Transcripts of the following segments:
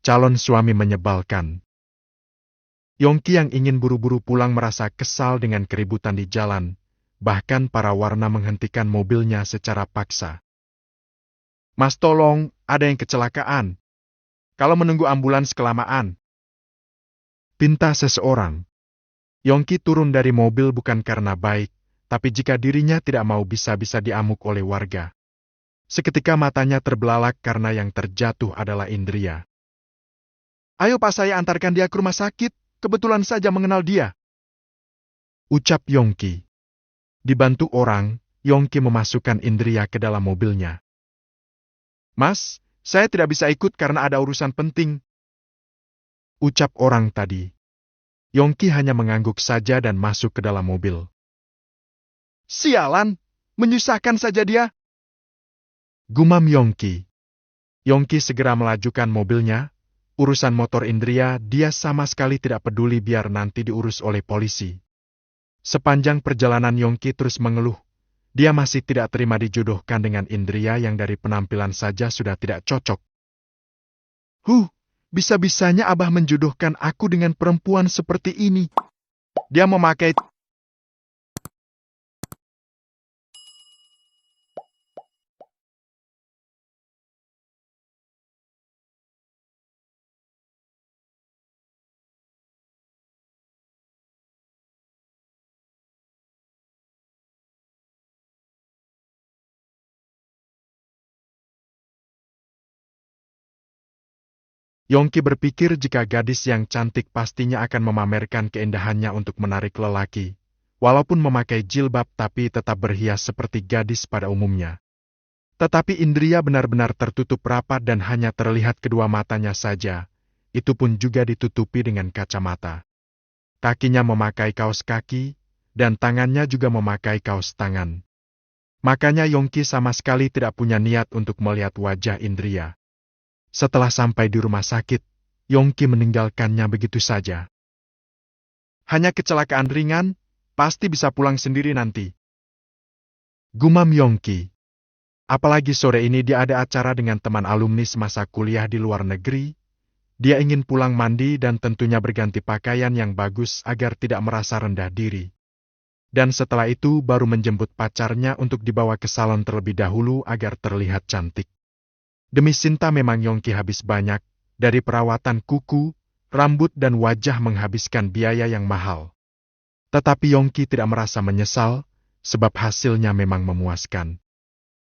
calon suami menyebalkan. Yongki yang ingin buru-buru pulang merasa kesal dengan keributan di jalan, bahkan para warna menghentikan mobilnya secara paksa. "Mas tolong, ada yang kecelakaan. Kalau menunggu ambulans kelamaan," pinta seseorang. Yongki turun dari mobil bukan karena baik, tapi jika dirinya tidak mau bisa-bisa diamuk oleh warga. Seketika matanya terbelalak karena yang terjatuh adalah Indria. "Ayo Pak, saya antarkan dia ke rumah sakit. Kebetulan saja mengenal dia," ucap Yongki. Dibantu orang, Yongki memasukkan Indria ke dalam mobilnya. "Mas, saya tidak bisa ikut karena ada urusan penting," ucap orang tadi. Yongki hanya mengangguk saja dan masuk ke dalam mobil. "Sialan, menyusahkan saja dia," gumam Yongki. Yongki segera melajukan mobilnya. Urusan motor Indria dia sama sekali tidak peduli biar nanti diurus oleh polisi. Sepanjang perjalanan Yongki terus mengeluh. Dia masih tidak terima dijodohkan dengan Indria yang dari penampilan saja sudah tidak cocok. Bisa-bisanya Abah menjodohkan aku dengan perempuan seperti ini. Dia memakai..." Yongki berpikir jika gadis yang cantik pastinya akan memamerkan keindahannya untuk menarik lelaki, walaupun memakai jilbab tapi tetap berhias seperti gadis pada umumnya. Tetapi Indria benar-benar tertutup rapat dan hanya terlihat kedua matanya saja, itu pun juga ditutupi dengan kacamata. Kakinya memakai kaos kaki, dan tangannya juga memakai kaos tangan. Makanya Yongki sama sekali tidak punya niat untuk melihat wajah Indria. Setelah sampai di rumah sakit, Yongki meninggalkannya begitu saja. "Hanya kecelakaan ringan, pasti bisa pulang sendiri nanti," gumam Yongki. Apalagi sore ini dia ada acara dengan teman alumni semasa kuliah di luar negeri. Dia ingin pulang mandi dan tentunya berganti pakaian yang bagus agar tidak merasa rendah diri. Dan setelah itu baru menjemput pacarnya untuk dibawa ke salon terlebih dahulu agar terlihat cantik. Demi Sinta memang Yongki habis banyak, dari perawatan kuku, rambut dan wajah menghabiskan biaya yang mahal. Tetapi Yongki tidak merasa menyesal, sebab hasilnya memang memuaskan.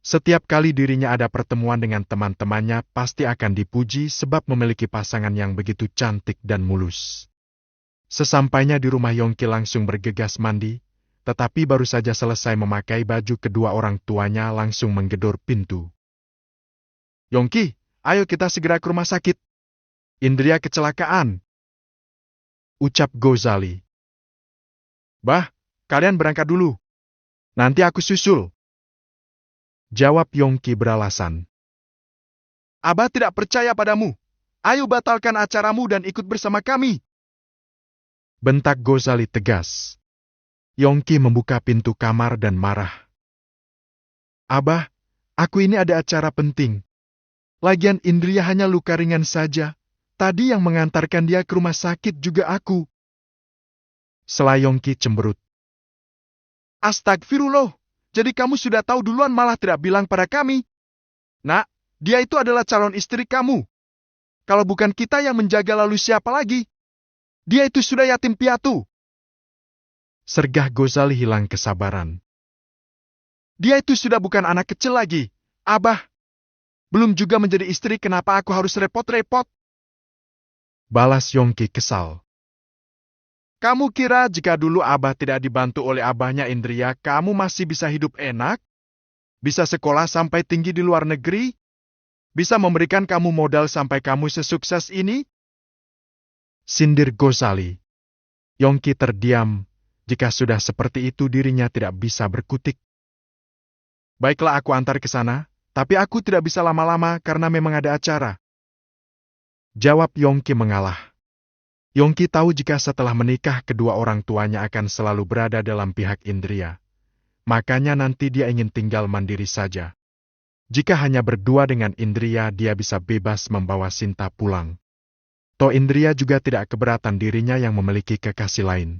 Setiap kali dirinya ada pertemuan dengan teman-temannya pasti akan dipuji sebab memiliki pasangan yang begitu cantik dan mulus. Sesampainya di rumah Yongki langsung bergegas mandi, tetapi baru saja selesai memakai baju kedua orang tuanya langsung menggedor pintu. "Yongki, ayo kita segera ke rumah sakit. Indria kecelakaan," ucap Gozali. "Bah, kalian berangkat dulu. Nanti aku susul," jawab Yongki beralasan. "Abah tidak percaya padamu. Ayo batalkan acaramu dan ikut bersama kami," bentak Gozali tegas. Yongki membuka pintu kamar dan marah. "Abah, aku ini ada acara penting. Lagian Indria hanya luka ringan saja. Tadi yang mengantarkan dia ke rumah sakit juga aku," sela Yongki cemberut. "Astagfirullah, jadi kamu sudah tahu duluan malah tidak bilang pada kami. Nak, dia itu adalah calon istri kamu. Kalau bukan kita yang menjaga lalu siapa lagi? Dia itu sudah yatim piatu," sergah Gozali hilang kesabaran. "Dia itu sudah bukan anak kecil lagi, Abah. Belum juga menjadi istri, kenapa aku harus repot-repot?" balas Yongki kesal. "Kamu kira jika dulu Abah tidak dibantu oleh abahnya Indria, kamu masih bisa hidup enak? Bisa sekolah sampai tinggi di luar negeri? Bisa memberikan kamu modal sampai kamu sesukses ini?" sindir Gozali. Yongki terdiam. Jika sudah seperti itu dirinya tidak bisa berkutik. "Baiklah, aku antar ke sana. Tapi aku tidak bisa lama-lama karena memang ada acara," jawab Yongki mengalah. Yongki tahu jika setelah menikah kedua orang tuanya akan selalu berada dalam pihak Indria. Makanya nanti dia ingin tinggal mandiri saja. Jika hanya berdua dengan Indria dia bisa bebas membawa Sinta pulang. Toh Indria juga tidak keberatan dirinya yang memiliki kekasih lain.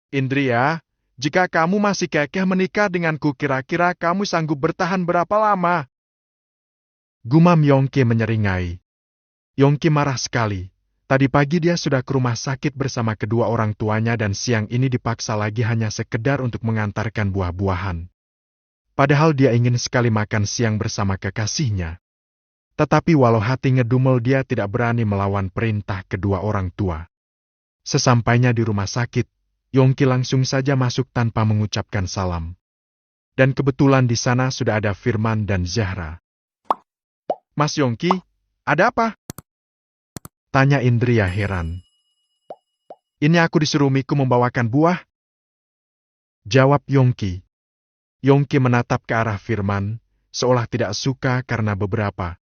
Indria, jika kamu masih kekeh menikah denganku, kira-kira kamu sanggup bertahan berapa lama? Gumam Yongki menyeringai. Yongki marah sekali. Tadi pagi dia sudah ke rumah sakit bersama kedua orang tuanya dan siang ini dipaksa lagi hanya sekedar untuk mengantarkan buah-buahan. Padahal dia ingin sekali makan siang bersama kekasihnya. Tetapi walau hati ngedumel dia tidak berani melawan perintah kedua orang tua. Sesampainya di rumah sakit, Yongki langsung saja masuk tanpa mengucapkan salam. Dan kebetulan di sana sudah ada Firman dan Zahra. Mas Yongki, ada apa? Tanya Indria heran. Ini aku disuruh Miku membawakan buah? Jawab Yongki. Yongki menatap ke arah Firman, seolah tidak suka karena beberapa.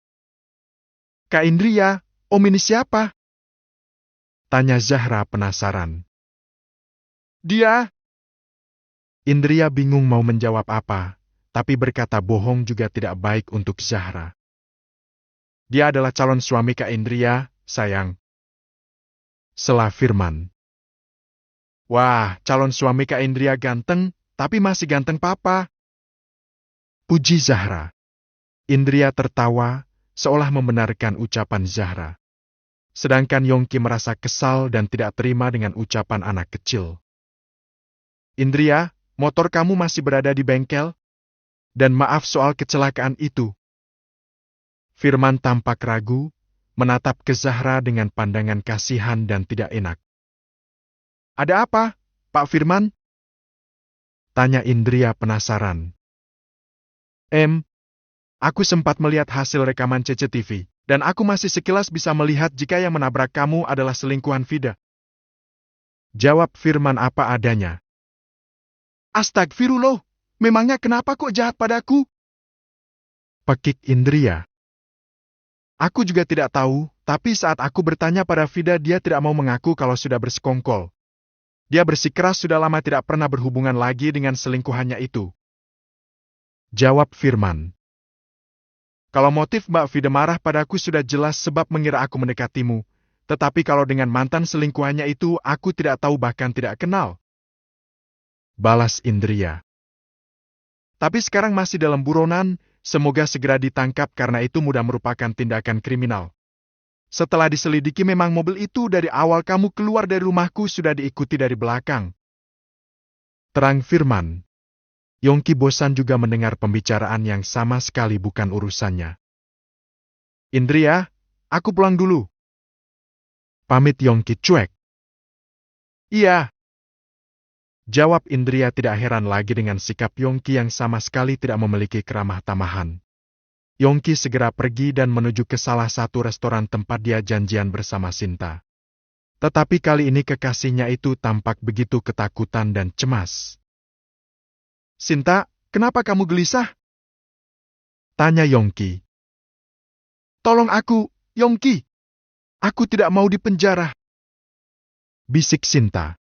Kak Indria, Om ini siapa? Tanya Zahra penasaran. Dia. Indria bingung mau menjawab apa, tapi berkata bohong juga tidak baik untuk Zahra. Dia adalah calon suami Kak Indria, sayang. Sela Firman. Wah, calon suami Kak Indria ganteng, tapi masih ganteng papa. Puji Zahra. Indria tertawa, seolah membenarkan ucapan Zahra. Sedangkan Yongki merasa kesal dan tidak terima dengan ucapan anak kecil. Indria, motor kamu masih berada di bengkel? Dan maaf soal kecelakaan itu. Firman tampak ragu, menatap ke Zahra dengan pandangan kasihan dan tidak enak. Ada apa, Pak Firman? Tanya Indria penasaran. Aku sempat melihat hasil rekaman CCTV, dan aku masih sekilas bisa melihat jika yang menabrak kamu adalah selingkuhan Vida. Jawab Firman apa adanya. Astagfirullah, memangnya kenapa kok jahat padaku? Pekik Indria. Aku juga tidak tahu, tapi saat aku bertanya pada Vida dia tidak mau mengaku kalau sudah bersekongkol. Dia bersikeras sudah lama tidak pernah berhubungan lagi dengan selingkuhannya itu. Jawab Firman. Kalau motif Mbak Vida marah padaku sudah jelas sebab mengira aku mendekatimu, tetapi kalau dengan mantan selingkuhannya itu aku tidak tahu bahkan tidak kenal. Balas Indria. Tapi sekarang masih dalam buronan, semoga segera ditangkap karena itu mudah merupakan tindakan kriminal. Setelah diselidiki memang mobil itu dari awal kamu keluar dari rumahku sudah diikuti dari belakang. Terang Firman. Yongki bosan juga mendengar pembicaraan yang sama sekali bukan urusannya. Indria, aku pulang dulu. Pamit Yongki cuek. Iya. Jawab Indria tidak heran lagi dengan sikap Yongki yang sama sekali tidak memiliki keramah tamahan. Yongki segera pergi dan menuju ke salah satu restoran tempat dia janjian bersama Sinta. Tetapi kali ini kekasihnya itu tampak begitu ketakutan dan cemas. Sinta, kenapa kamu gelisah? Tanya Yongki. Tolong aku, Yongki. Aku tidak mau dipenjara. Bisik Sinta.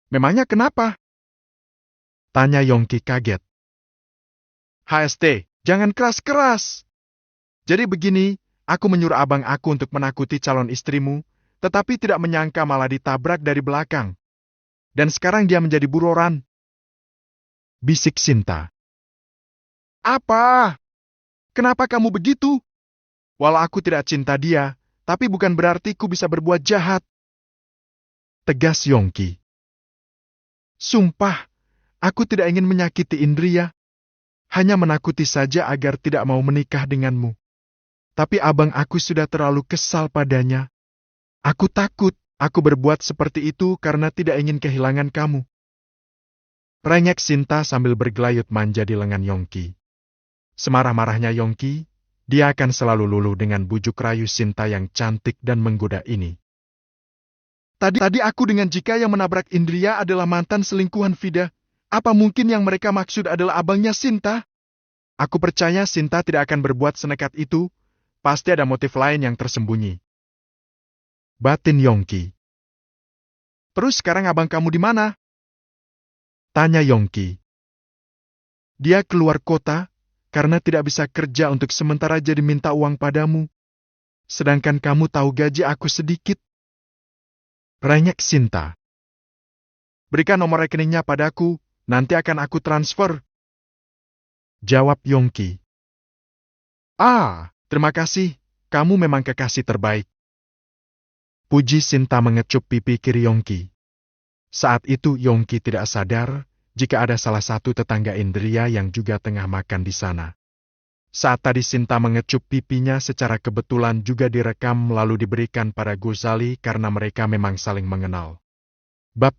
Memangnya kenapa? Tanya Yongki kaget. HST, jangan keras-keras. Jadi begini, aku menyuruh abang aku untuk menakuti calon istrimu, tetapi tidak menyangka malah ditabrak dari belakang. Dan sekarang dia menjadi buronan. Bisik Sinta. Apa? Kenapa kamu begitu? Walau aku tidak cinta dia, tapi bukan berarti ku bisa berbuat jahat. Tegas Yongki. Sumpah, aku tidak ingin menyakiti Indria. Hanya menakuti saja agar tidak mau menikah denganmu. Tapi abang aku sudah terlalu kesal padanya. Aku takut, aku berbuat seperti itu karena tidak ingin kehilangan kamu. Rengek Sinta sambil bergelayut manja di lengan Yongki. Semarah-marahnya Yongki, dia akan selalu luluh dengan bujuk rayu Sinta yang cantik dan menggoda ini. Tadi aku dengan Jika yang menabrak Indria adalah mantan selingkuhan Vida. Apa mungkin yang mereka maksud adalah abangnya Sinta? Aku percaya Sinta tidak akan berbuat senekat itu. Pasti ada motif lain yang tersembunyi. Batin Yongki. Terus sekarang abang kamu di mana? Tanya Yongki. Dia keluar kota karena tidak bisa kerja untuk sementara jadi minta uang padamu. Sedangkan kamu tahu gaji aku sedikit. Rengek Sinta. Berikan nomor rekeningnya padaku, nanti akan aku transfer. Jawab Yongki. Ah, terima kasih, kamu memang kekasih terbaik. Puji Sinta mengecup pipi kiri Yongki. Saat itu Yongki tidak sadar jika ada salah satu tetangga Indria yang juga tengah makan di sana. Saat tadi Sinta mengecup pipinya secara kebetulan juga direkam lalu diberikan pada Ghazali karena mereka memang saling mengenal. Bab